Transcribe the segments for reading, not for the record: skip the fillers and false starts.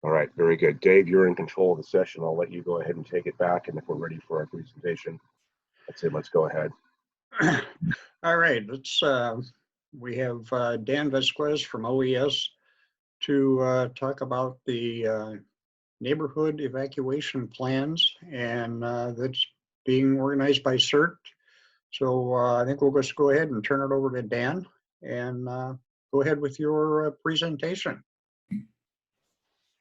All right, very good. Dave, you're in control of the session. I'll let you go ahead and take it back. And if we're ready for our presentation, I'd say let's go ahead. All right, we have Dan Vasquez from OES to talk about the neighborhood evacuation plans, and that's being organized by CERT. So I think we'll just go ahead and turn it over to Dan and go ahead with your presentation.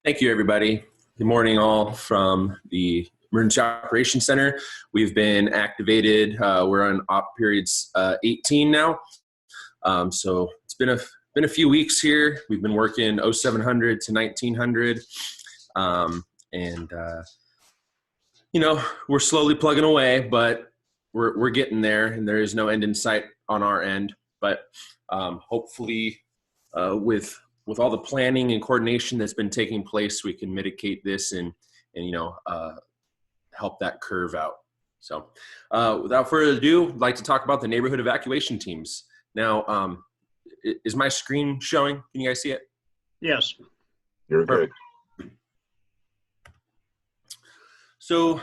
Thank you, everybody. Good morning, all from the Emergency Operations Center. We've been activated. We're on op periods 18 now. So it's been a few weeks here. We've been working 0700 to 1900. You know, we're slowly plugging away, but we're getting there, and there is no end in sight on our end. But hopefully with all the planning and coordination that's been taking place, we can mitigate this and you know, help that curve out. So without further ado, I'd like to talk about the neighborhood evacuation teams. Now, is my screen showing? Can you guys see it? Yes. You're good. So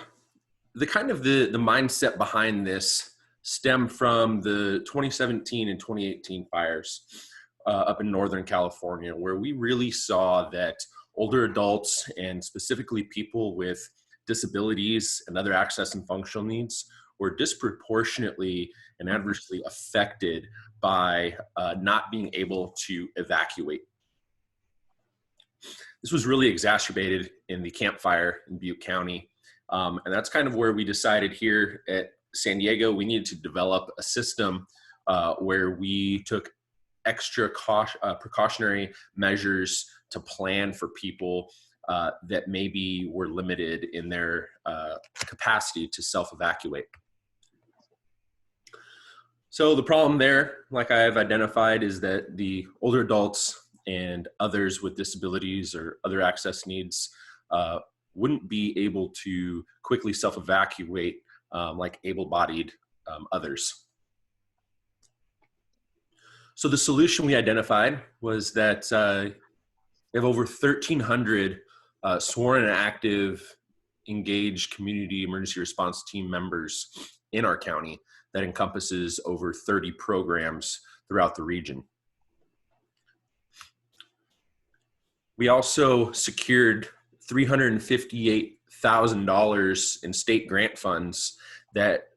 the mindset behind this stemmed from the 2017 and 2018 fires up in Northern California, where we really saw that older adults and specifically people with disabilities and other access and functional needs were disproportionately and adversely affected by not being able to evacuate. This was really exacerbated in the Camp Fire in Butte County. And that's kind of where we decided here at San Diego, we needed to develop a system where we took extra precautionary measures to plan for people that maybe were limited in their capacity to self-evacuate. So the problem there, like I have identified, is that the older adults and others with disabilities or other access needs wouldn't be able to quickly self-evacuate like able-bodied others. So the solution we identified was that we have over 1,300 sworn and active engaged community emergency response team members in our county that encompasses over 30 programs throughout the region. We also secured $358,000 in state grant funds that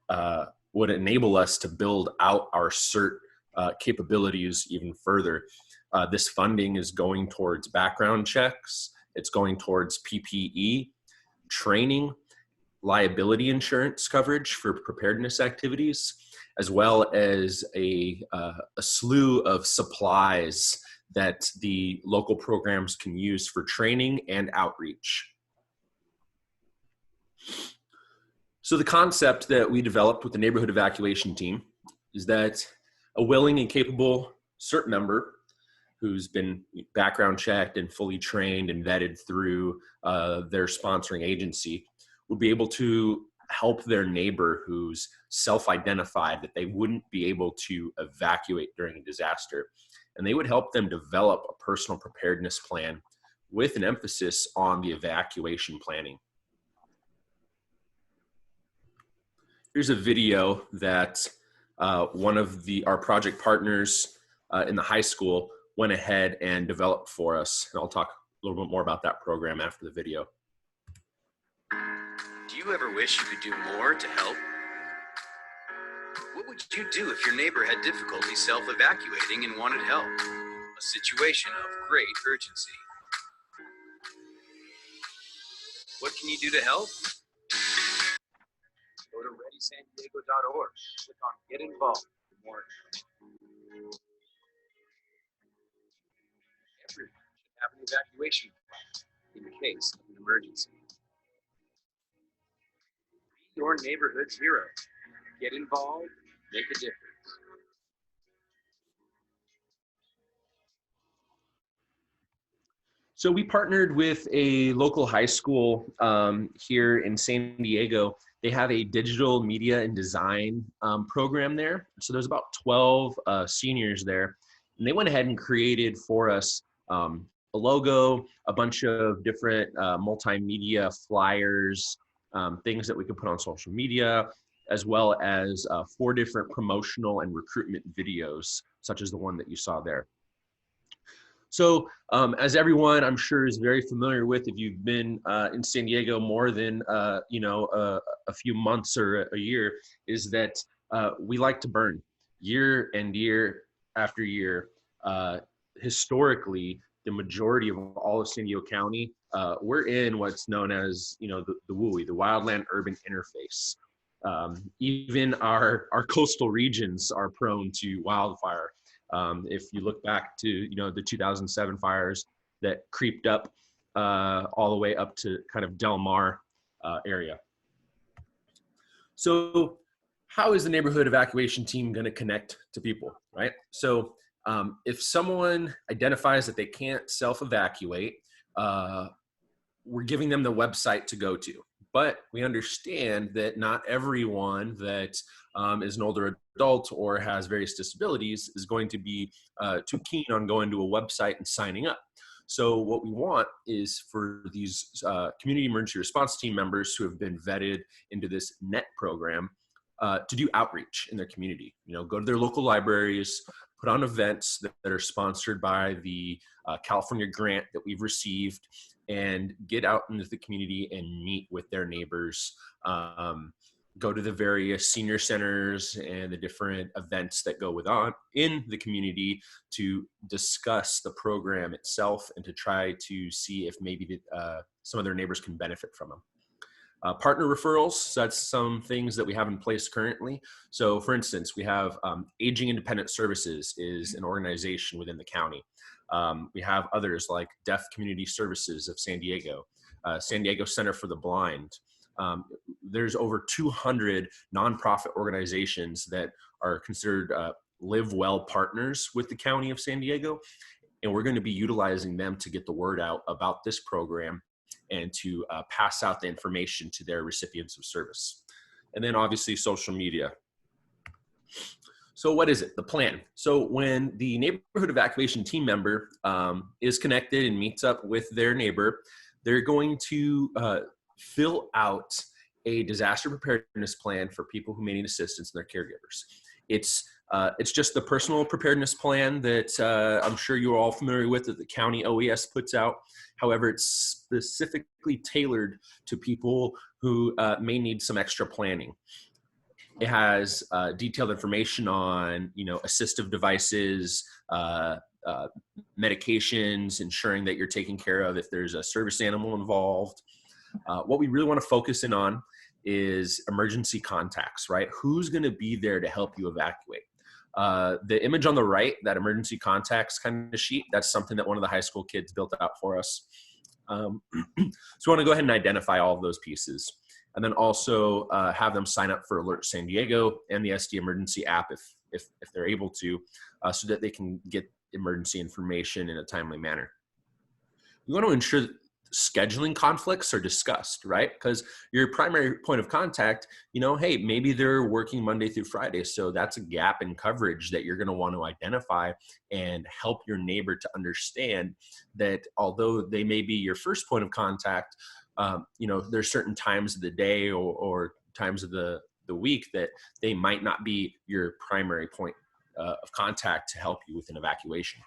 would enable us to build out our CERT capabilities even further. This funding is going towards background checks. It's going towards PPE, training, liability insurance coverage for preparedness activities, as well as a slew of supplies that the local programs can use for training and outreach. So the concept that we developed with the neighborhood evacuation team is that a willing and capable CERT member who's been background checked and fully trained and vetted through their sponsoring agency would be able to help their neighbor who's self-identified that they wouldn't be able to evacuate during a disaster. And they would help them develop a personal preparedness plan with an emphasis on the evacuation planning. Here's a video that one of our project partners in the high school went ahead and developed for us. And I'll talk a little bit more about that program after the video. Do you ever wish you could do more to help? What would you do if your neighbor had difficulty self-evacuating and wanted help? A situation of great urgency. What can you do to help? Go to readysandiego.org. Click on Get Involved for more information. Everyone should have an evacuation plan in case of an emergency. Be your neighborhood's hero. Get involved, make a difference. So we partnered with a local high school here in San Diego. They have a digital media and design program there. So there's about 12 seniors there. And they went ahead and created for us a logo, a bunch of different multimedia flyers, things that we could put on social media, as well as 4 different promotional and recruitment videos, such as the one that you saw there. So as everyone I'm sure is very familiar with, if you've been in San Diego more than a few months or a year, is that we like to burn year and year after year. Historically, the majority of all of San Diego County, we're in what's known as the WUI, the Wildland Urban Interface. Even our coastal regions are prone to wildfire. If you look back to the 2007 fires that creeped up all the way up to kind of Del Mar area. So how is the neighborhood evacuation team going to connect to people, right? So if someone identifies that they can't self-evacuate, we're giving them the website to go to. But we understand that not everyone that is an older adult or has various disabilities is going to be too keen on going to a website and signing up. So what we want is for these community emergency response team members who have been vetted into this NET program to do outreach in their community. Go to their local libraries, put on events that are sponsored by the California grant that we've received, and get out into the community and meet with their neighbors. Go to the various senior centers and the different events that go with in the community to discuss the program itself and to try to see if maybe some of their neighbors can benefit from them. Partner referrals, so that's some things that we have in place currently. So for instance, we have Aging Independent Services is an organization within the county. We have others like Deaf Community Services of San Diego, San Diego Center for the Blind. There's over 200 nonprofit organizations that are considered Live Well partners with the County of San Diego. And we're going to be utilizing them to get the word out about this program and to pass out the information to their recipients of service. And then obviously social media. So what is it? The plan. So when the neighborhood evacuation team member is connected and meets up with their neighbor, they're going to fill out a disaster preparedness plan for people who may need assistance and their caregivers. It's just the personal preparedness plan that I'm sure you're all familiar with that the county OES puts out. However, it's specifically tailored to people who may need some extra planning. It has detailed information on, assistive devices, medications, ensuring that you're taken care of if there's a service animal involved. What we really want to focus in on is emergency contacts, right? Who's going to be there to help you evacuate? The image on the right, that emergency contacts kind of sheet, that's something that one of the high school kids built out for us. So we want to go ahead and identify all of those pieces. And then also have them sign up for Alert San Diego and the SD Emergency app if they're able to, so that they can get emergency information in a timely manner. We want to ensure that scheduling conflicts are discussed, right? Because your primary point of contact, hey, maybe they're working Monday through Friday, so that's a gap in coverage that you're going to want to identify and help your neighbor to understand that although they may be your first point of contact, there's certain times of the day or times of the week that they might not be your primary point of contact to help you with an evacuation.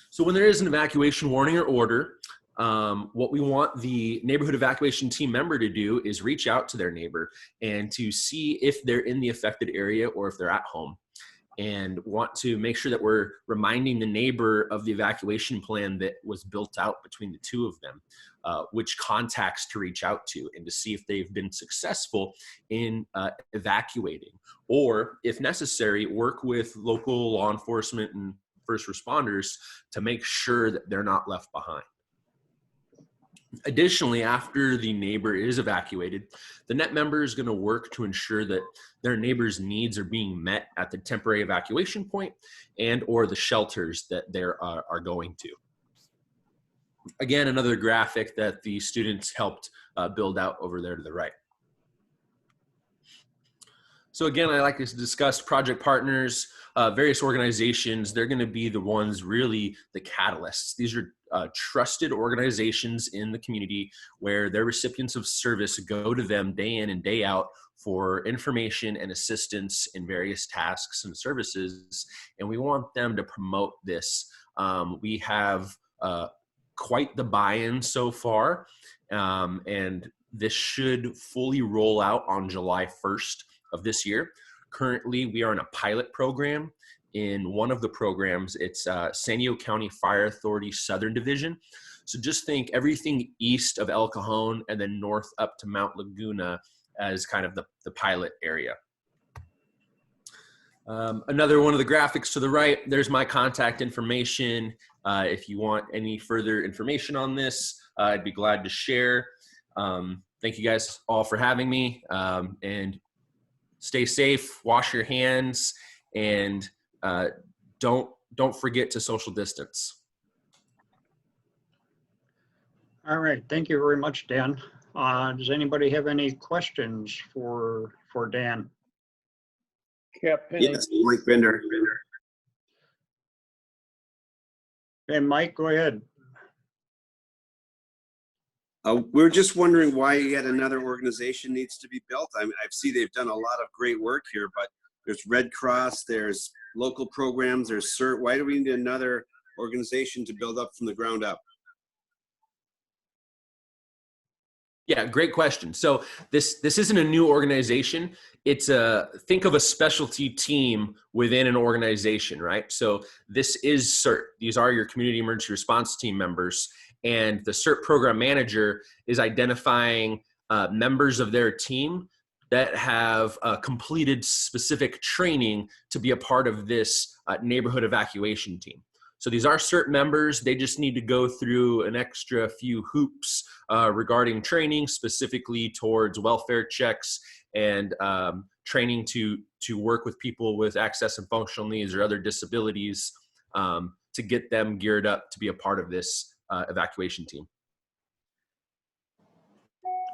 So when there is an evacuation warning or order, what we want the neighborhood evacuation team member to do is reach out to their neighbor and to see if they're in the affected area or if they're at home, and want to make sure that we're reminding the neighbor of the evacuation plan that was built out between the two of them, which contacts to reach out to and to see if they've been successful in evacuating, or if necessary, work with local law enforcement and first responders to make sure that they're not left behind. Additionally, after the neighbor is evacuated, the NET member is going to work to ensure that their neighbor's needs are being met at the temporary evacuation point and or the shelters that they are going to. Again, another graphic that the students helped build out over there to the right. So again, I like to discuss project partners. various organizations, they're going to be the ones really the catalysts. These are trusted organizations in the community where their recipients of service go to them day in and day out for information and assistance in various tasks and services. And we want them to promote this. We have quite the buy-in so far, and this should fully roll out on July 1st of this year. Currently, we are in a pilot program. In one of the programs, it's San Diego County Fire Authority Southern Division. So just think everything east of El Cajon and then north up to Mount Laguna as kind of the pilot area. Another one of the graphics to the right, there's my contact information. If you want any further information on this, I'd be glad to share. Thank you guys all for having me, and stay safe, wash your hands, and don't forget to social distance. All right, thank you very much, Dan. Does anybody have any questions for Dan? Cap Penny. Yes, Mike Bender. Hey, Mike, go ahead. We're just wondering why yet another organization needs to be built. I see they've done a lot of great work here, but there's Red Cross, there's local programs, there's CERT. Why do we need another organization to build up from the ground up? Yeah, great question. So this isn't a new organization. It's think of a specialty team within an organization, right? So this is CERT. These are your community emergency response team members, and the CERT program manager is identifying members of their team that have completed specific training to be a part of this neighborhood evacuation team. So these are CERT members. They just need to go through an extra few hoops regarding training, specifically towards welfare checks and training to work with people with access and functional needs or other disabilities to get them geared up to be a part of this evacuation team.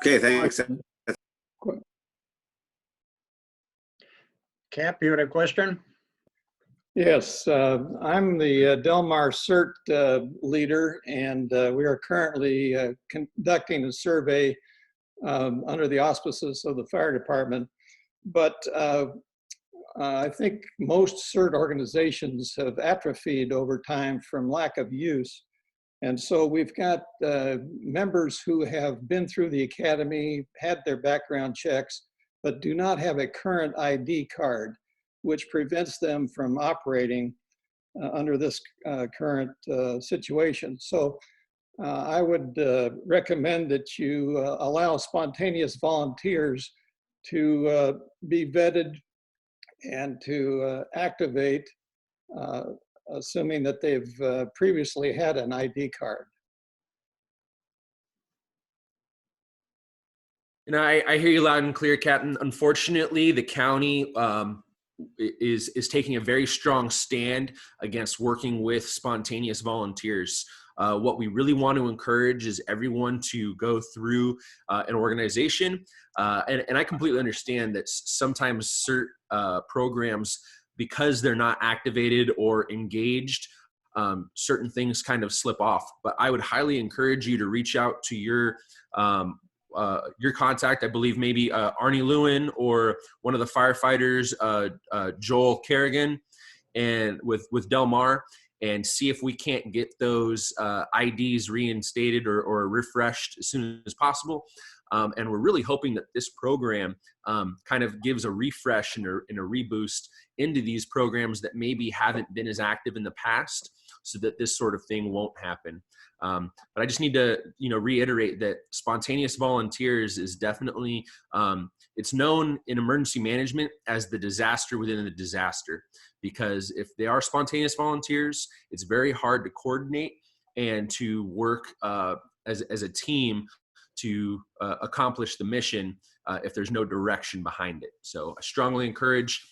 Okay, thanks. Cap, you had a question? Yes, I'm the Del Mar CERT leader, and we are currently conducting a survey under the auspices of the fire department. But I think most CERT organizations have atrophied over time from lack of use. And so we've got members who have been through the academy, had their background checks, but do not have a current ID card, which prevents them from operating under this current situation. So I would recommend that you allow spontaneous volunteers to be vetted and to activate, assuming that they've previously had an ID card. And I hear you loud and clear, Captain. Unfortunately, the county is taking a very strong stand against working with spontaneous volunteers. What we really want to encourage is everyone to go through an organization. And I completely understand that sometimes CERT programs, because they're not activated or engaged, certain things kind of slip off. But I would highly encourage you to reach out to your contact. I believe maybe Arnie Lewin or one of the firefighters, Joel Kerrigan, and with Del Mar, and see if we can't get those IDs reinstated or refreshed as soon as possible. And we're really hoping that this program kind of gives a refresh and a reboost into these programs that maybe haven't been as active in the past, so that this sort of thing won't happen. But I just need to, reiterate that spontaneous volunteers is definitely, it's known in emergency management as the disaster within the disaster, because if they are spontaneous volunteers, it's very hard to coordinate and to work as a team to accomplish the mission if there's no direction behind it. So I strongly encourage,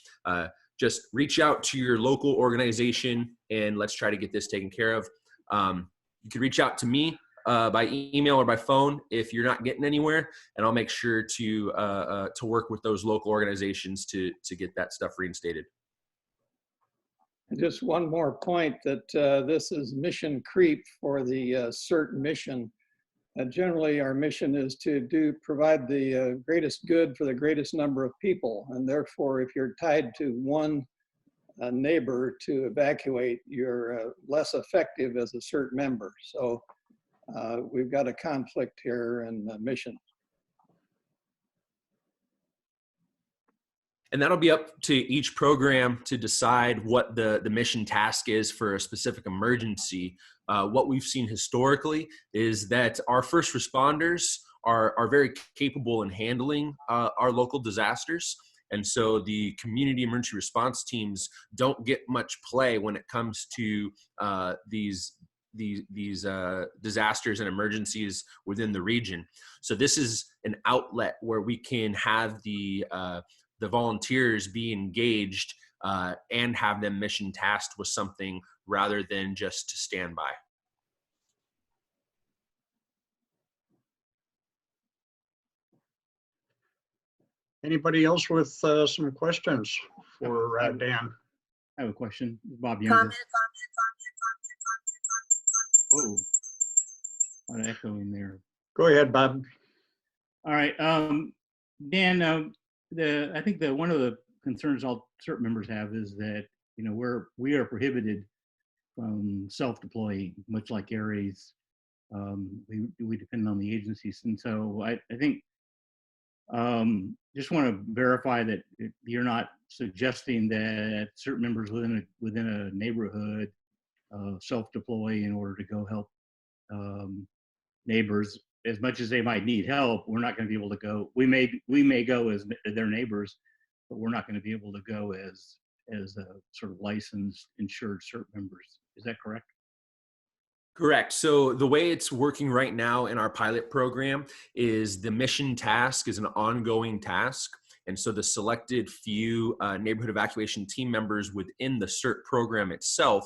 just reach out to your local organization and let's try to get this taken care of. You can reach out to me by email or by phone if you're not getting anywhere, and I'll make sure to work with those local organizations to get that stuff reinstated. And just one more point that this is mission creep for the CERT mission. Generally, our mission is to provide the greatest good for the greatest number of people. And therefore, if you're tied to one neighbor to evacuate, you're less effective as a CERT member. So we've got a conflict here in the mission. And that'll be up to each program to decide what the mission task is for a specific emergency. What we've seen historically is that our first responders are very capable in handling our local disasters. And so the community emergency response teams don't get much play when it comes to these disasters and emergencies within the region. So this is an outlet where we can have the volunteers be engaged and have them mission tasked with something rather than just to stand by. Anybody else with some questions for Dan? I have a question. Bob Younger. Whoa, a lot of echo in there. Go ahead, Bob. All right, Dan. I think that one of the concerns all CERT members have is that we are prohibited from self-deploying, much like Aries. We depend on the agencies, and so I think just want to verify that you're not suggesting that certain members within a neighborhood self-deploy in order to go help neighbors. As much as they might need help, we're not going to be able to go. We may go as their neighbors, but we're not going to be able to go as a sort of licensed, insured CERT members. Is that correct? Correct. So the way it's working right now in our pilot program is the mission task is an ongoing task. And so the selected few neighborhood evacuation team members within the CERT program itself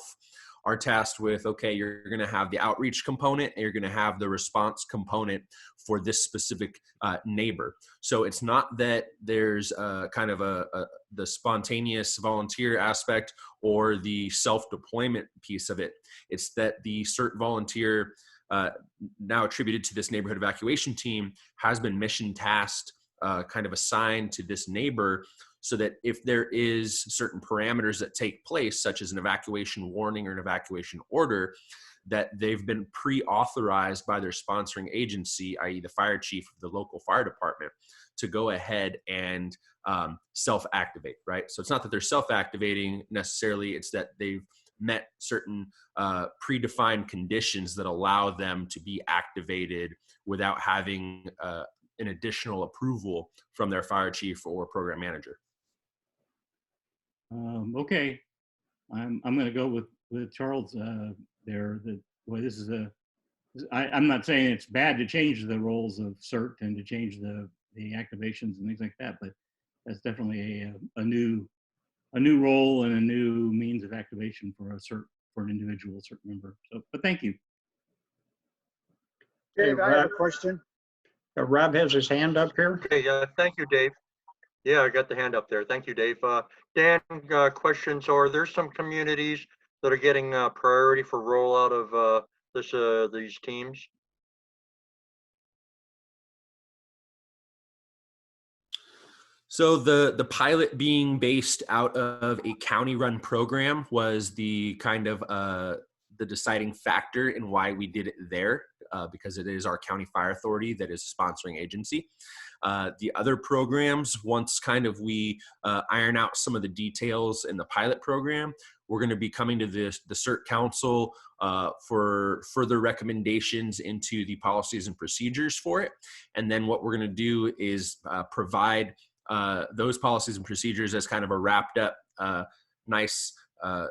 are tasked with, okay, you're going to have the outreach component and you're going to have the response component for this specific neighbor. So it's not that there's kind of the spontaneous volunteer aspect or the self-deployment piece of it. It's that the CERT volunteer now attributed to this neighborhood evacuation team has been mission tasked, kind of assigned to this neighbor, so that if there is certain parameters that take place, such as an evacuation warning or an evacuation order, that they've been pre-authorized by their sponsoring agency, i.e. the fire chief of the local fire department, to go ahead and self-activate, right? So it's not that they're self-activating necessarily, it's that they've met certain predefined conditions that allow them to be activated without having an additional approval from their fire chief or program manager. Okay, I'm going to go with Charles there. I'm not saying it's bad to change the roles of CERT and to change the activations and things like that, but that's definitely a new role and a new means of activation for an individual CERT member. So, but thank you. Dave, I have a question. Rob has his hand up here. Okay, thank you, Dave. Yeah, I got the hand up there. Thank you, Dave. Dan, questions. Are there some communities that are getting priority for rollout of these teams? So the pilot being based out of a county-run program was the kind of the deciding factor in why we did it there, because it is our county fire authority that is a sponsoring agency. The other programs, once kind of we iron out some of the details in the pilot program, we're going to be coming to the CERT Council for further recommendations into the policies and procedures for it. And then what we're going to do is provide those policies and procedures as kind of a wrapped up, nice,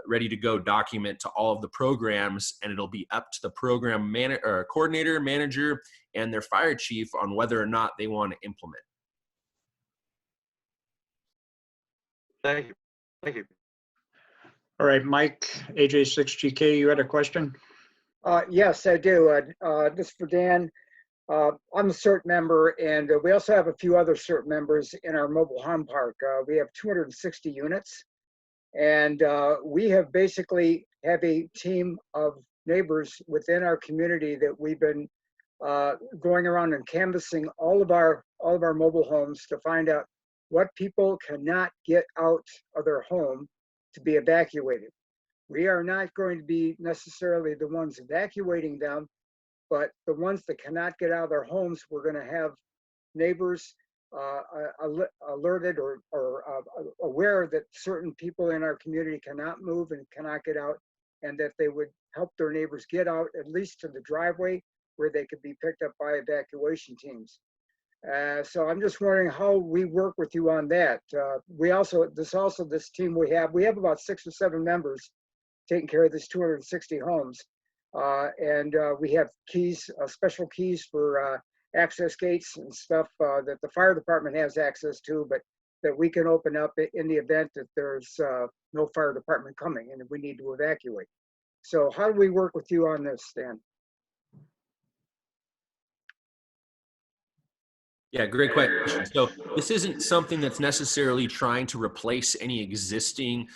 ready to go document to all of the programs, and it'll be up to the program coordinator, manager, and their fire chief on whether or not they want to implement. Thank you. Thank you. All right, Mike, AJ6GK, you had a question? Yes, I do. This is for Dan. I'm a CERT member, and we also have a few other CERT members in our mobile home park. We have 260 units, And we have basically have a team of neighbors within our community that we've been going around and canvassing all of our mobile homes to find out what people cannot get out of their home to be evacuated. We are not going to be necessarily the ones evacuating them, but the ones that cannot get out of their homes, we're going to have neighbors alerted or aware that certain people in our community cannot move and cannot get out, and that they would help their neighbors get out at least to the driveway where they could be picked up by evacuation teams. So I'm just wondering how we work with you on that. This team we have about 6 or 7 members taking care of this 260 homes. And we have keys, special keys for access gates and stuff that the fire department has access to, but that we can open up in the event that there's no fire department coming and we need to evacuate. So how do we work with you on this, Stan? Yeah, great question. So this isn't something that's necessarily trying to replace any existing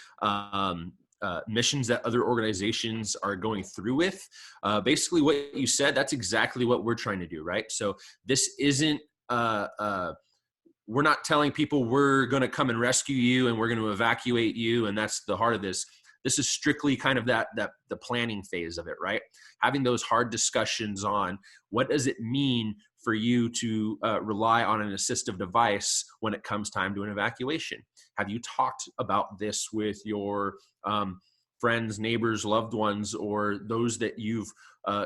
missions that other organizations are going through with. Basically what you said, that's exactly what we're trying to do, right? So this isn't, we're not telling people we're going to come and rescue you and we're going to evacuate you, and that's the heart of this. This is strictly kind of the planning phase of it, right? Having those hard discussions on what does it mean for you to rely on an assistive device when it comes time to an evacuation. Have you talked about this with your friends, neighbors, loved ones, or those that you've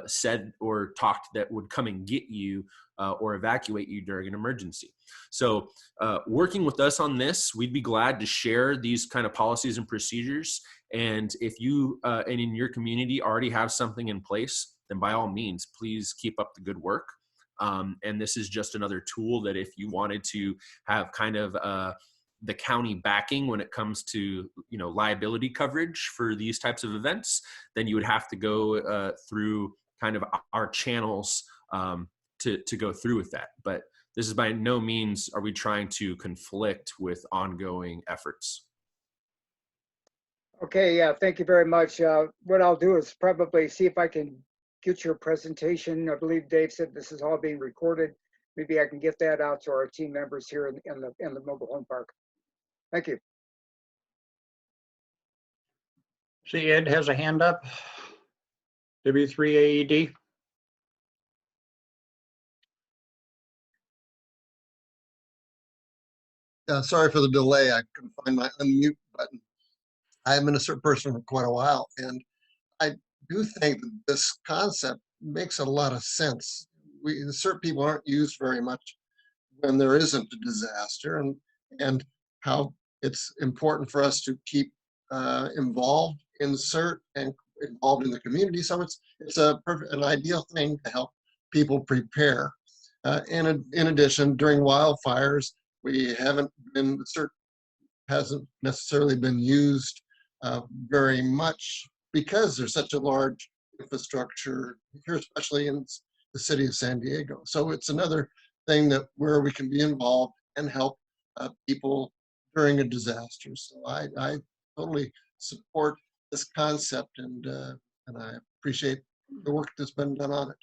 said or talked that would come and get you or evacuate you during an emergency? So working with us on this, we'd be glad to share these kind of policies and procedures. And if you and in your community already have something in place, then by all means, please keep up the good work. And this is just another tool that if you wanted to have kind of the county backing when it comes to, you know, liability coverage for these types of events, then you would have to go through kind of our channels to go through with that. But this is by no means are we trying to conflict with ongoing efforts. Okay, yeah, thank you very much. What I'll do is probably see if I can get your presentation. I believe Dave said this is all being recorded. Maybe I can get that out to our team members here in the mobile home park. Thank you. See, Ed has a hand up. W3AED. Sorry for the delay. I couldn't find my unmute button. I've been a CERT person for quite a while, and I do think that this concept makes a lot of sense. The CERT people aren't used very much when there isn't a disaster, and how it's important for us to keep involved in CERT and involved in the community. So it's an ideal thing to help people prepare. And in addition, during wildfires, CERT hasn't necessarily been used very much because there's such a large infrastructure here, especially in the city of San Diego. So it's another thing where we can be involved and help people during a disaster. So I totally support this concept, and I appreciate the work that's been done on it.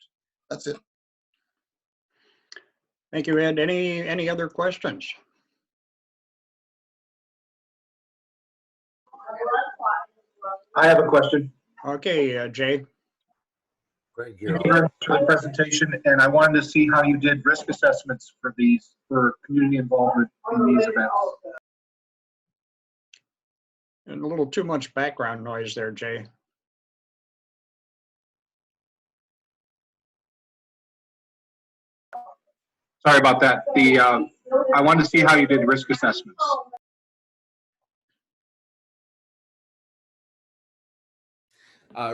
That's it. Thank you, Ed. Any other questions? I have a question. Okay, Jay. Thank you very much for the presentation, and I wanted to see how you did risk assessments for community involvement in these events. And a little too much background noise there, Jay. Sorry about that. I wanted to see how you did risk assessments.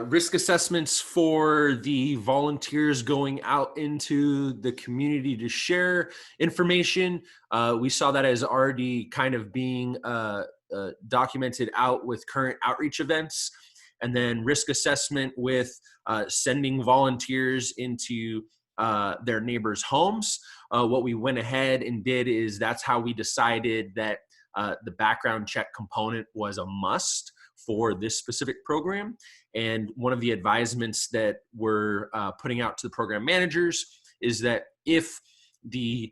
Risk assessments for the volunteers going out into the community to share information. We saw that as already kind of being documented out with current outreach events. And then risk assessment with sending volunteers into their neighbors' homes. What we went ahead and did is that's how we decided that the background check component was a must for this specific program. And one of the advisements that we're putting out to the program managers is that if the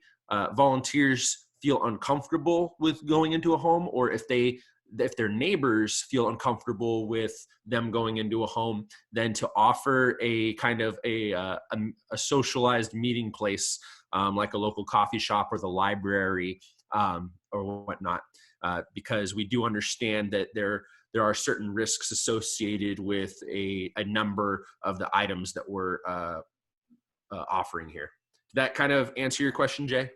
volunteers feel uncomfortable with going into a home, or if their neighbors feel uncomfortable with them going into a home, then to offer a kind of a socialized meeting place, like a local coffee shop or the library, or whatnot, because we do understand that there are certain risks associated with a number of the items that we're offering here. Did that kind of answer your question, Jay?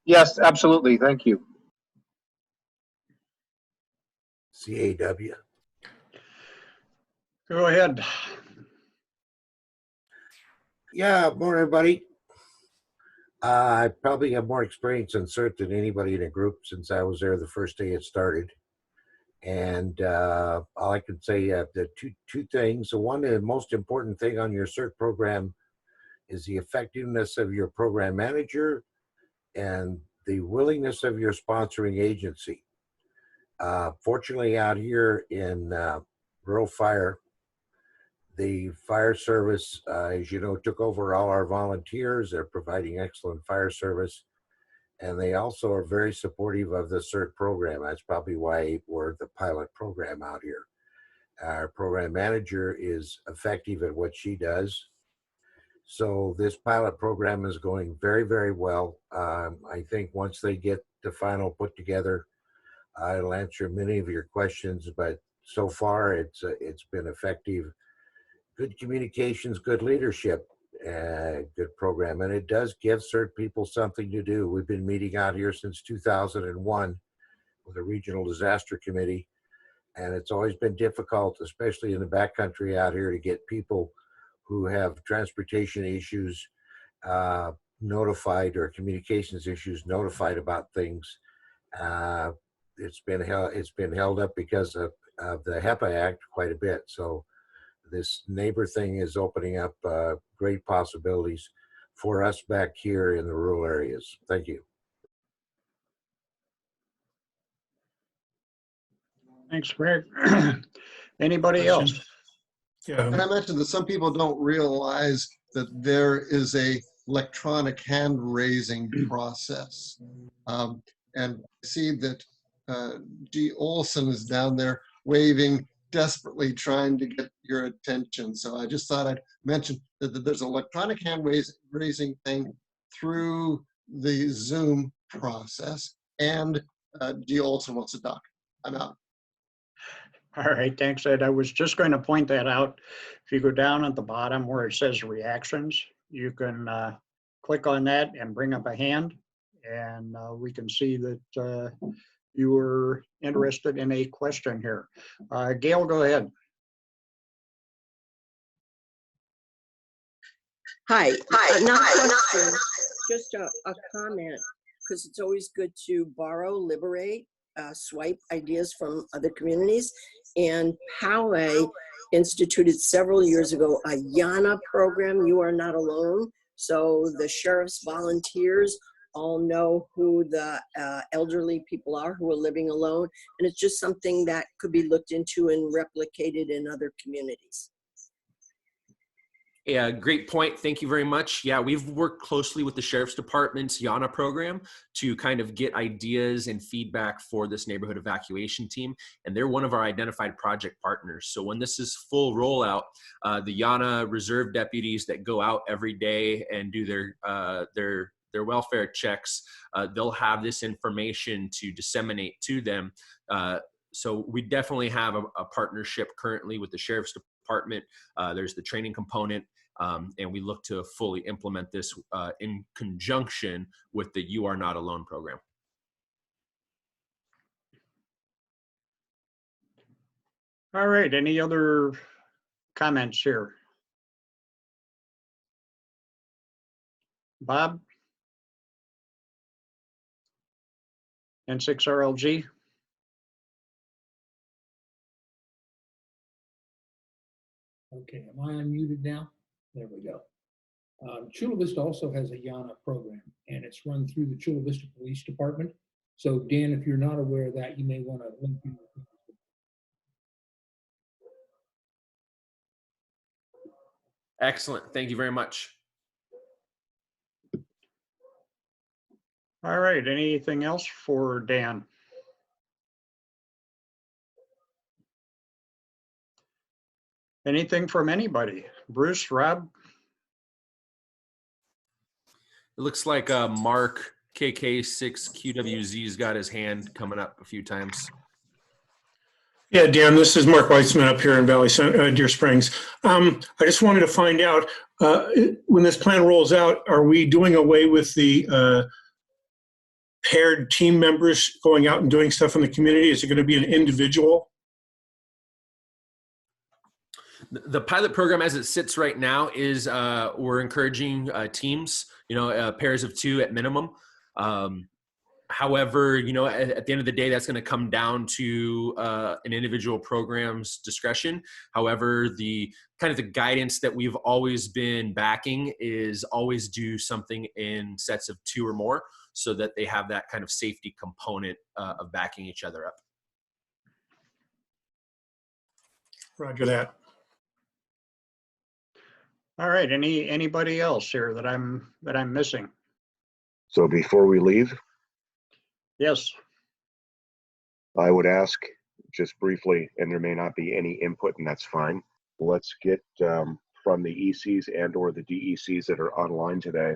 Yes, absolutely. Thank you. CAW. Go ahead. Yeah, morning, everybody. I probably have more experience in CERT than anybody in a group since I was there the first day it started. And all I can say, the two things. The one, the most important thing on your CERT program is the effectiveness of your program manager and the willingness of your sponsoring agency. Fortunately, out here in rural fire, the fire service, as you know, took over all our volunteers. They're providing excellent fire service. And they also are very supportive of the CERT program. That's probably why we're the pilot program out here. Our program manager is effective at what she does. So this pilot program is going very, very well. I think once they get the final put together, I'll answer many of your questions, but so far it's been effective. Good communications, good leadership, good program. And it does give CERT people something to do. We've been meeting out here since 2001 with a regional disaster committee. And it's always been difficult, especially in the backcountry out here, to get people who have transportation issues notified, or communications issues notified about things. It's been held up because of the HEPA Act quite a bit. So this neighbor thing is opening up great possibilities for us back here in the rural areas. Thank you. Thanks, Greg. Anybody else? And I mentioned that some people don't realize that there is a electronic hand raising process. And I see that G. Olson is down there waving, desperately trying to get your attention. So I just thought I'd mention that there's an electronic hand raising thing through the Zoom process. And G. Olson wants to talk. I'm out. All right, thanks, Ed. I was just going to point that out. If you go down at the bottom where it says reactions, you can click on that and bring up a hand, and we can see that you were interested in a question here. Gail, go ahead. Hi. Not a question, just a comment, because it's always good to borrow, liberate, swipe ideas from other communities. And Poway instituted several years ago a YANA program, You Are Not Alone. So the sheriff's volunteers all know who the elderly people are who are living alone. And it's just something that could be looked into and replicated in other communities. Yeah, great point. Thank you very much. Yeah, we've worked closely with the Sheriff's Department's YANA program to kind of get ideas and feedback for this neighborhood evacuation team. And they're one of our identified project partners. So when this is full rollout, the YANA reserve deputies that go out every day and do their welfare checks, they'll have this information to disseminate to them. So we definitely have a partnership currently with the Sheriff's Department. There's the training component, and we look to fully implement this in conjunction with the You Are Not Alone program. All right, any other comments here? Bob? N6RLG? Okay, am I unmuted now? There we go. Chula Vista also has a YANA program, and it's run through the Chula Vista Police Department. So Dan, if you're not aware of that, you may want to link you. Excellent. Thank you very much. All right, anything else for Dan? Anything from anybody? Bruce, Rob? It looks like Mark KK6QWZ's got his hand coming up a few times. Yeah, Dan, this is Mark Weitzman up here in Valley Deer Springs. I just wanted to find out, when this plan rolls out, are we doing away with the paired team members going out and doing stuff in the community? Is it going to be an individual? The pilot program as it sits right now is we're encouraging teams, pairs of 2 at minimum. However, at the end of the day, that's going to come down to an individual program's discretion. However, the kind of the guidance that we've always been backing is always do something in sets of 2 or more so that they have that kind of safety component of backing each other up. Roger that. All right, anybody else here that I'm missing? So before we leave, Yes. I would ask just briefly, and there may not be any input, and that's fine. Let's get from the ECs and or the DECs that are online today,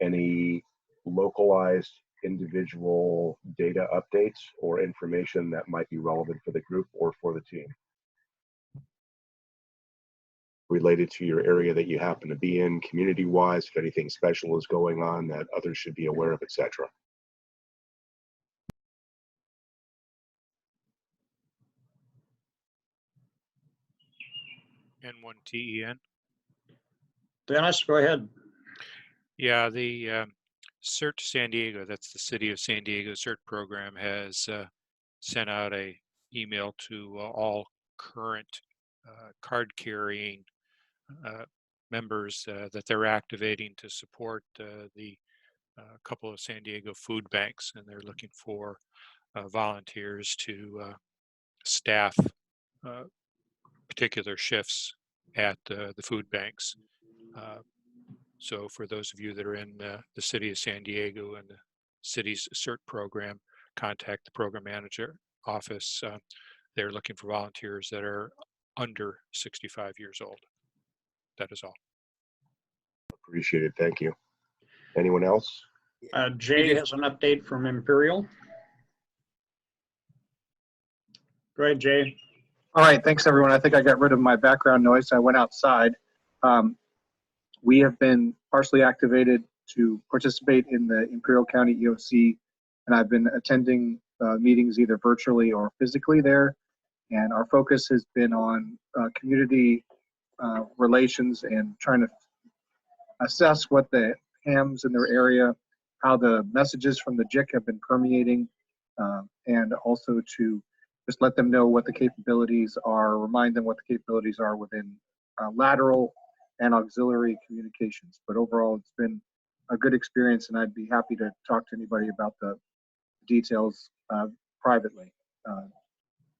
any localized individual data updates or information that might be relevant for the group or for the team, related to your area that you happen to be in, community-wise, if anything special is going on that others should be aware of, etc. N1TEN. Dennis, go ahead. Yeah, the CERT San Diego, that's the City of San Diego CERT program, has sent out a email to all current card-carrying members that they're activating to support the couple of San Diego food banks, and they're looking for volunteers to staff particular shifts at the food banks. So for those of you that are in the city of San Diego and the city's CERT program, contact the program manager office. They're looking for volunteers that are under 65 years old. That is all. Appreciate it. Thank you. Anyone else? Jay has an update from Imperial. Go ahead, Jay. All right, thanks everyone. I think I got rid of my background noise. I went outside. We have been partially activated to participate in the Imperial County EOC, and I've been attending meetings either virtually or physically there. And our focus has been on community relations and trying to assess what the hams in their area, how the messages from the JIC have been permeating, and also to just let them know what the capabilities are, remind them what the capabilities are within lateral and auxiliary communications. But overall, it's been a good experience, and I'd be happy to talk to anybody about the details privately.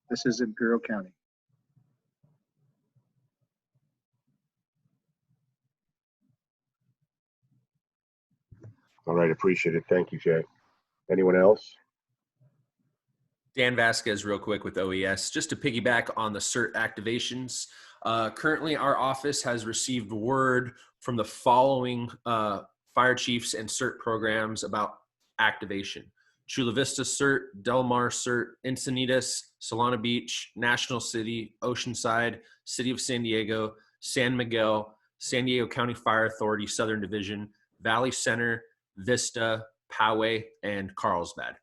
This is Imperial County. All right, appreciate it. Thank you, Jay. Anyone else? Dan Vasquez real quick with OES. Just to piggyback on the CERT activations, currently our office has received word from the following fire chiefs and CERT programs about activation: Chula Vista CERT, Del Mar CERT, Encinitas, Solana Beach, National City, Oceanside, City of San Diego, San Miguel, San Diego County Fire Authority Southern Division, Valley Center, Vista, Poway, and Carlsbad.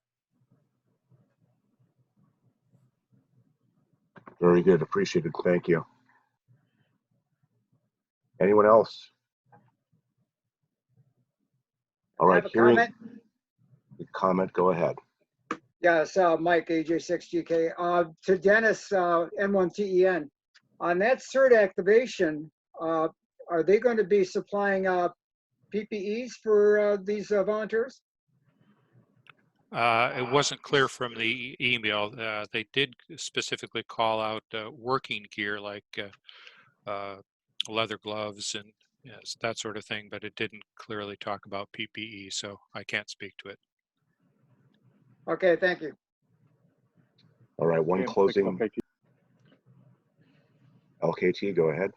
Very good. Appreciate it. Thank you. Anyone else? All right. Hearing the comment, go ahead. Yes, Mike, AJ6GK. To Dennis, N1TEN. On that CERT activation, are they going to be supplying PPEs for these volunteers? It wasn't clear from the email. They did specifically call out working gear like leather gloves and yes, that sort of thing, but it didn't clearly talk about PPE, so I can't speak to it. Okay, thank you. All right, one closing. LKT, go ahead.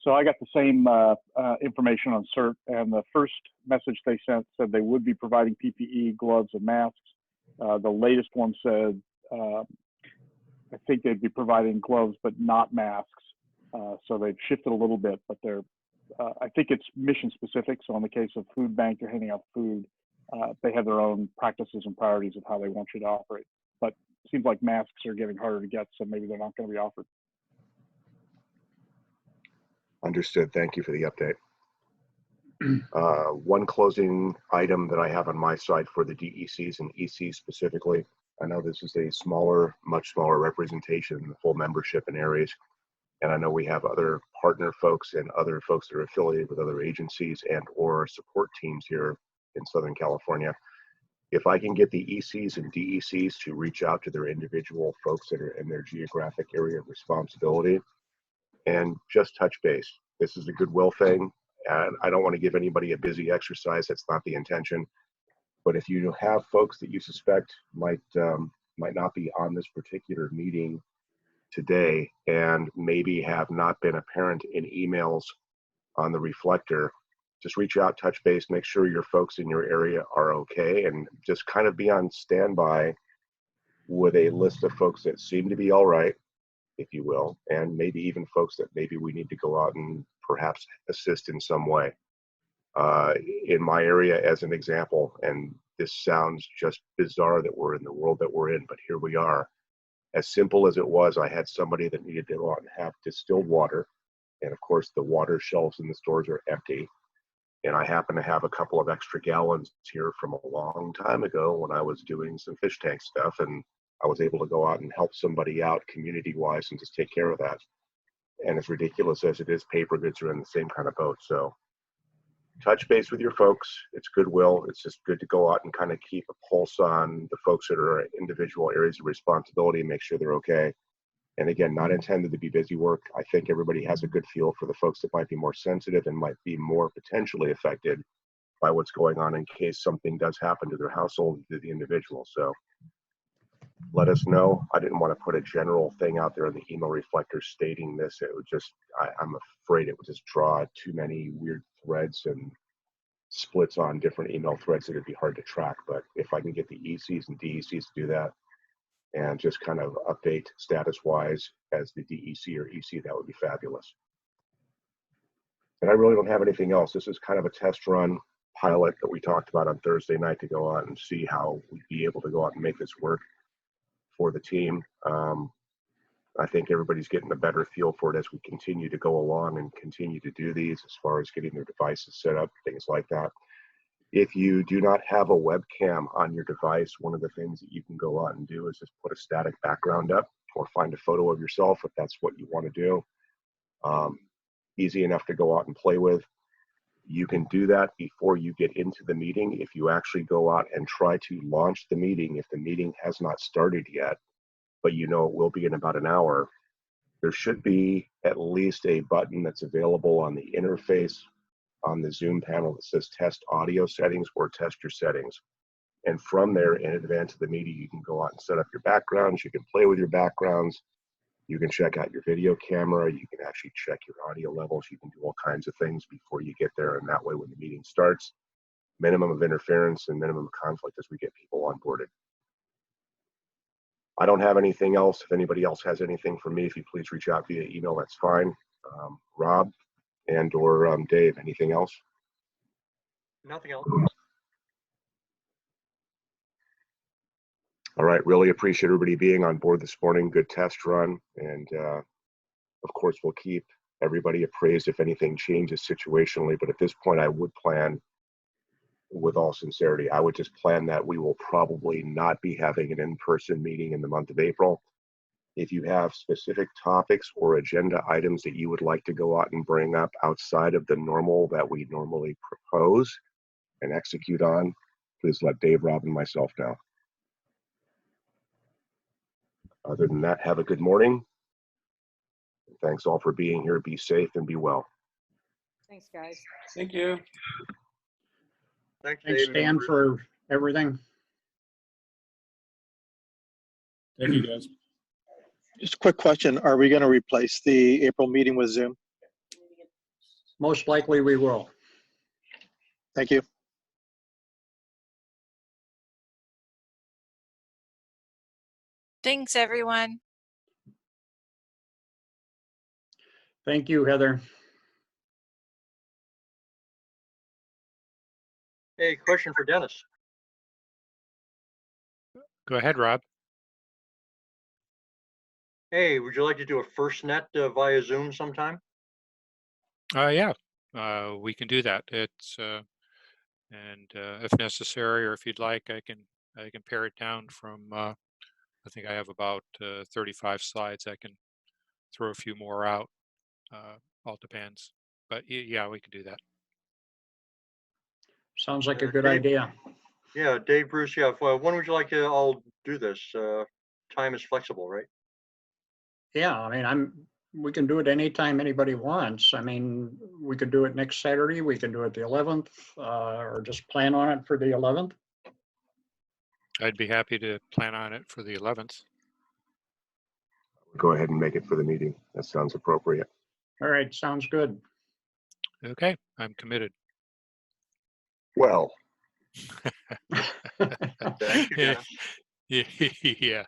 So I got the same information on CERT, and the first message they sent said they would be providing PPE, gloves, and masks. The latest one said, I think they'd be providing gloves, but not masks. So they've shifted a little bit, but they're, I think it's mission specific. So in the case of food bank, they're handing out food. They have their own practices and priorities of how they want you to operate. But it seems like masks are getting harder to get, so maybe they're not going to be offered. Understood. Thank you for the update. One closing item that I have on my side for the DECs and ECs specifically. I know this is a smaller, much smaller representation than the full membership in areas. And I know we have other partner folks and other folks that are affiliated with other agencies and or support teams here in Southern California. If I can get the ECs and DECs to reach out to their individual folks that are in their geographic area of responsibility and just touch base. This is a goodwill thing. And I don't want to give anybody a busy exercise. That's not the intention. But if you have folks that you suspect might not be on this particular meeting today and maybe have not been apparent in emails on the reflector, just reach out, touch base, make sure your folks in your area are okay, and just kind of be on standby with a list of folks that seem to be all right, if you will, and maybe even folks that maybe we need to go out and perhaps assist in some way. In my area, as an example, and this sounds just bizarre that we're in the world that we're in, but here we are. As simple as it was, I had somebody that needed to go out and have distilled water. And of course, the water shelves in the stores are empty. And I happen to have a couple of extra gallons here from a long time ago when I was doing some fish tank stuff. And I was able to go out and help somebody out community-wise and just take care of that. And as ridiculous as it is, paper goods are in the same kind of boat. So touch base with your folks. It's goodwill. It's just good to go out and kind of keep a pulse on the folks that are in individual areas of responsibility and make sure they're okay. And again, not intended to be busy work. I think everybody has a good feel for the folks that might be more sensitive and might be more potentially affected by what's going on in case something does happen to their household, to the individual. So let us know. I didn't want to put a general thing out there in the email reflector stating this. It would just, I'm afraid it would just draw too many weird threads and splits on different email threads that it'd be hard to track. But if I can get the ECs and DECs to do that and just kind of update status wise as the DEC or EC, that would be fabulous. And I really don't have anything else. This is kind of a test run pilot that we talked about on Thursday night to go out and see how we'd be able to go out and make this work for the team. I think everybody's getting a better feel for it as we continue to go along and continue to do these as far as getting their devices set up, things like that. If you do not have a webcam on your device, one of the things that you can go out and do is just put a static background up or find a photo of yourself if that's what you want to do. Easy enough to go out and play with. You can do that before you get into the meeting. If you actually go out and try to launch the meeting, if the meeting has not started yet, but you know it will be in about an hour, there should be at least a button that's available on the interface on the Zoom panel that says test audio settings or test your settings. And from there, in advance of the meeting, you can go out and set up your backgrounds. You can play with your backgrounds. You can check out your video camera. You can actually check your audio levels. You can do all kinds of things before you get there. And that way, when the meeting starts, minimum of interference and minimum of conflict as we get people onboarded. I don't have anything else. If anybody else has anything for me, if you please reach out via email, that's fine. Rob and or Dave, anything else? Nothing else. All right, really appreciate everybody being on board this morning. Good test run. And of course, we'll keep everybody appraised if anything changes situationally. But at this point, I would plan, with all sincerity, I would just plan that we will probably not be having an in-person meeting in the month of April. If you have specific topics or agenda items that you would like to go out and bring up outside of the normal that we normally propose and execute on, please let Dave, Rob, and myself know. Other than that, have a good morning. Thanks all for being here. Be safe and be well. Thanks, guys. Thank you. Thanks, Thanks, Dave. Dan, for everything. Thank you, guys. Just a quick question. Are we going to replace the April meeting with Zoom? Most likely we will. Thank you. Thanks, everyone. Thank you, Heather. Hey, question for Dennis. Go ahead, Rob. Hey, would you like to do a FirstNet via Zoom sometime? Yeah, we can do that. It's and if necessary, or if you'd like, I can pare it down from. I think I have about 35 slides. I can throw a few more out. All depends. But yeah, we can do that. Sounds like a good Dave, idea. Yeah, Dave, Bruce, yeah. Well, when would you like to all do this? Time is flexible, right? Yeah, I mean, we can do it anytime anybody wants. I mean, we could do it next Saturday. We can do it the 11th, or just plan on it for the 11th. I'd be happy to plan on it for the 11th. Go ahead and make it for the meeting. That sounds appropriate. All right, sounds good. Okay, I'm committed. Well. Thank you, Dennis. Yeah,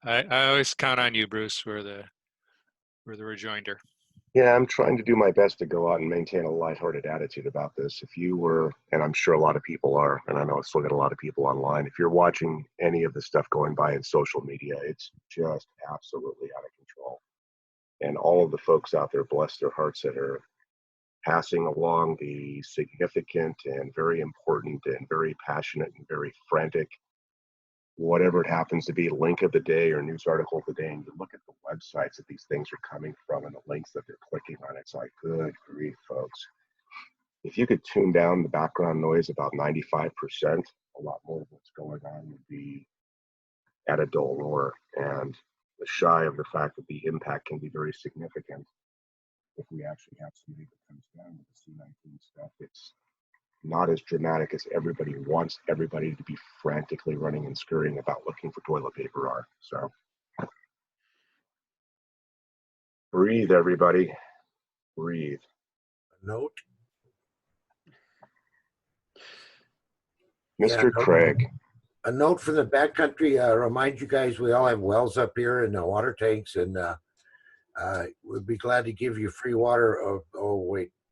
I always count on you, Bruce, for the rejoinder. Yeah, I'm trying to do my best to go out and maintain a lighthearted attitude about this. If you were, and I'm sure a lot of people are, and I know I've still got a lot of people online, if you're watching any of the stuff going by in social media, it's just absolutely out of control. And all of the folks out there, bless their hearts, that are passing along the significant and very important and very passionate and very frantic, whatever it happens to be, link of the day or news article of the day, and you look at the websites that these things are coming from and the links that they're clicking on, it's like, good grief, folks. If you could tune down the background noise about 95%, a lot more of what's going on would be at a dull roar, and shy of the fact that the impact can be very significant. If we actually have somebody that comes down with the C-19 stuff, it's not as dramatic as everybody wants everybody to be frantically running and scurrying about looking for toilet paper are. So breathe, everybody. Breathe. Note. Mr. Craig. A note from the backcountry, remind you guys we all have wells up here and water tanks, and we'd be glad to give you free water.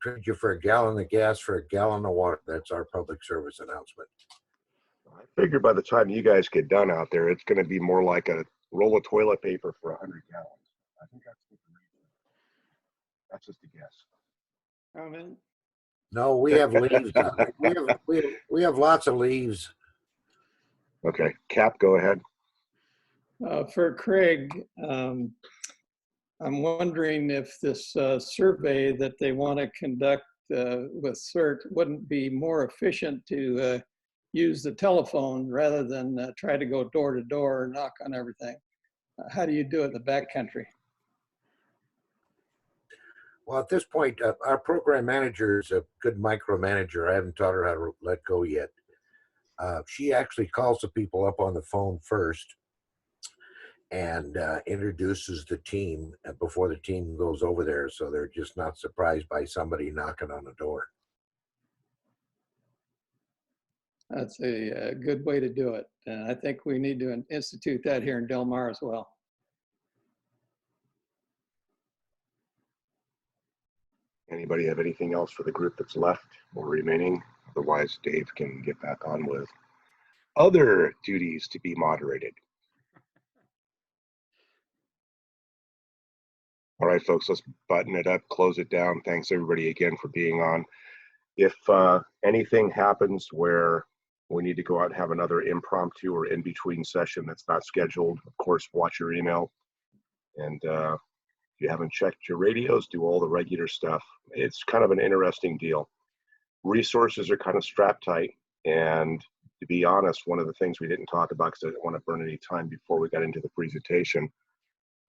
Trade you for a gallon of gas for a gallon of water. That's our public service announcement. I figure by the time you guys get done out there, it's going to be more like a roll of toilet paper for 100 gallons. I think that's just a guess. Oh, man. No, we have leaves. We have lots of leaves. Okay, Cap, go ahead. For Craig, I'm wondering if this survey that they want to conduct with CERT wouldn't be more efficient to use the telephone rather than try to go door to door and knock on everything. How do you do it in the backcountry? Well, at this point, our program manager is a good micromanager. I haven't taught her how to let go yet. She actually calls the people up on the phone first and introduces the team before the team goes over there, so they're just not surprised by somebody knocking on the door. That's a good way to do it. And I think we need to institute that here in Del Mar as well. Anybody have anything else for the group that's left or remaining? Otherwise, Dave can get back on with other duties to be moderated. All right, folks, let's button it up, close it down. Thanks everybody again for being on. If anything happens where we need to go out and have another impromptu or in-between session that's not scheduled, of course, watch your email. And if you haven't checked your radios, do all the regular stuff. It's kind of an interesting deal. Resources are kind of strapped tight. And to be honest, one of the things we didn't talk about, because I didn't want to burn any time before we got into the presentation,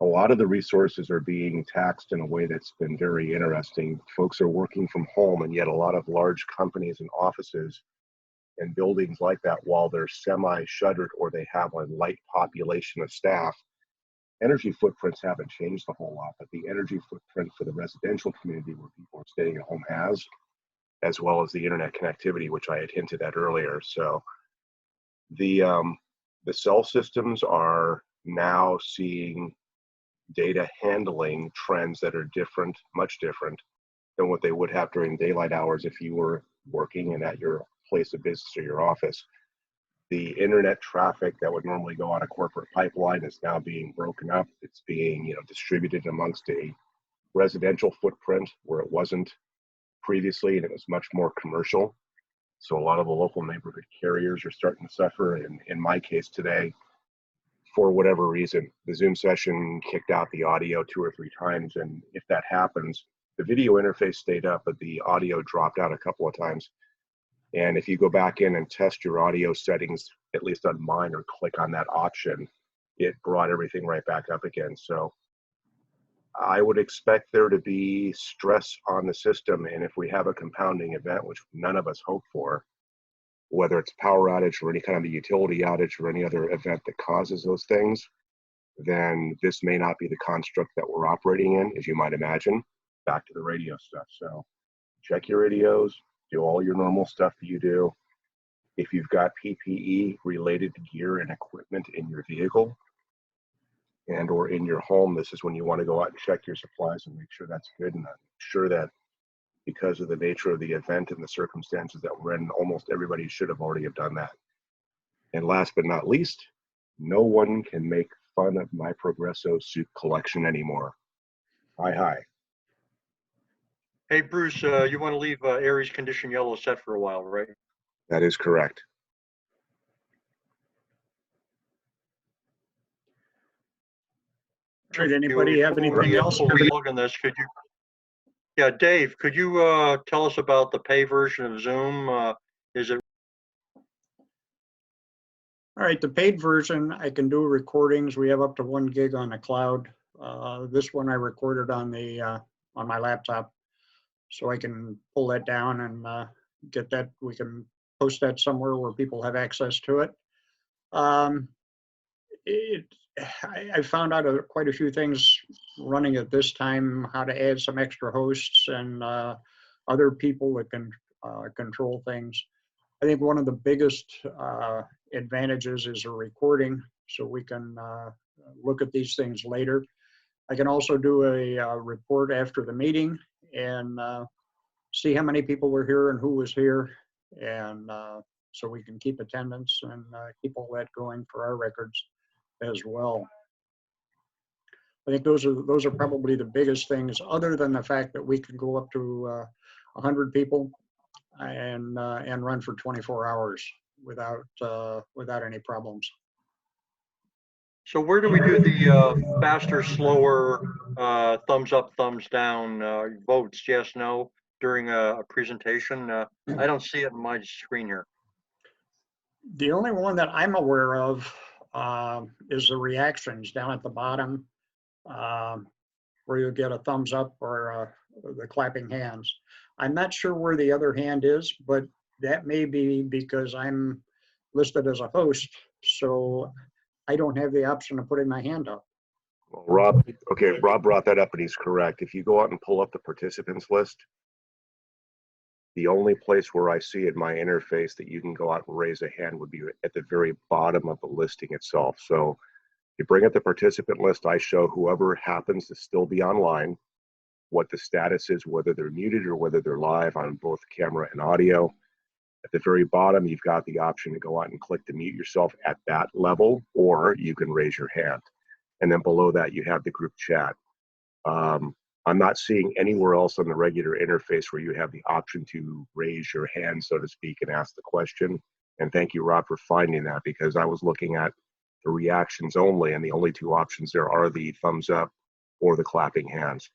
a lot of the resources are being taxed in a way that's been very interesting. Folks are working from home, and yet a lot of large companies and offices and buildings like that, while they're semi-shuttered or they have a light population of staff, energy footprints haven't changed a whole lot, but the energy footprint for the residential community where people are staying at home has, as well as the internet connectivity, which I had hinted at earlier. So the cell systems are now seeing data handling trends that are different, much different than what they would have during daylight hours if you were working and at your place of business or your office. The internet traffic that would normally go on a corporate pipeline is now being broken up. It's being, distributed amongst a residential footprint where it wasn't previously, and it was much more commercial. So a lot of the local neighborhood carriers are starting to suffer. And in my case today, for whatever reason, the Zoom session kicked out the audio 2 or 3 times. And if that happens, the video interface stayed up, but the audio dropped out a couple of times. And if you go back in and test your audio settings, at least on mine, or click on that option, it brought everything right back up again. So I would expect there to be stress on the system. And if we have a compounding event, which none of us hope for, whether it's power outage or any kind of a utility outage or any other event that causes those things, then this may not be the construct that we're operating in, as you might imagine. Back to the radio stuff. So check your radios, do all your normal stuff that you do. If you've got PPE related gear and equipment in your vehicle and or in your home, this is when you want to go out and check your supplies and make sure that's good, and make sure that, because of the nature of the event and the circumstances that we're in, almost everybody should have already have done that. And last but not least, no one can make fun of my Progresso soup collection anymore. Hi. Hey, Bruce, you want to leave Aries condition yellow set for a while, right? That is correct. Did anybody have anything else? Plug on this, could you? Yeah, Dave, could you tell us about the pay version of Zoom? Is it? All right, the paid version, I can do recordings. We have up to 1 gig on the cloud. This one I recorded on my laptop, so I can pull that down and get that. We can post that somewhere where people have access to it. I found out quite a few things running at this time, how to add some extra hosts and other people that can control things. I think one of the biggest advantages is a recording, so we can look at these things later. I can also do a report after the meeting and see how many people were here and who was here, and so we can keep attendance and keep all that going for our records as well. I think those are probably the biggest things, other than the fact that we can go up to 100 people and run for 24 hours without any problems. So where do we do the faster, slower, thumbs up, thumbs down votes, yes, no, during a presentation? I don't see it in my screen here. The only one that I'm aware of is the reactions down at the bottom, where you get a thumbs up or the clapping hands. I'm not sure where the other hand is, but that may be because I'm listed as a host, so I don't have the option of putting my hand up. Well, Rob brought that up, and he's correct. If you go out and pull up the participants list, the only place where I see in my interface that you can go out and raise a hand would be at the very bottom of the listing itself. So you bring up the participant list, I show whoever happens to still be online, what the status is, whether they're muted or whether they're live on both camera and audio. At the very bottom, you've got the option to go out and click to mute yourself at that level, or you can raise your hand. And then below that, you have the group chat. I'm not seeing anywhere else on the regular interface where you have the option to raise your hand, so to speak, and ask the question. And thank you, Rob, for finding that, because I was looking at the reactions only, and the only 2 options there are the thumbs up or the clapping hands.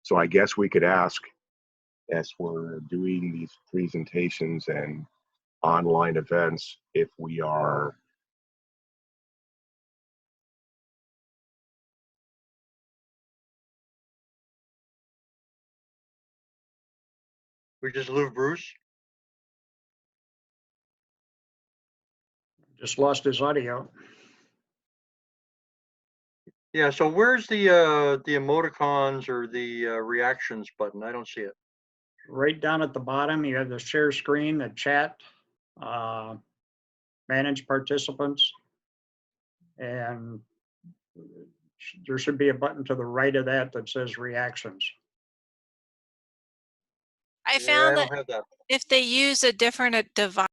So I guess we could ask, as we're doing these presentations and online events, if we are We just lose Bruce. Just lost his audio. Yeah, so where's the emoticons or the reactions button? I don't see it. Right down at the bottom, you have the share screen, the chat, manage participants, and there should be a button to the right of that that says reactions. I Yeah, I found don't that have that. if they use a different device,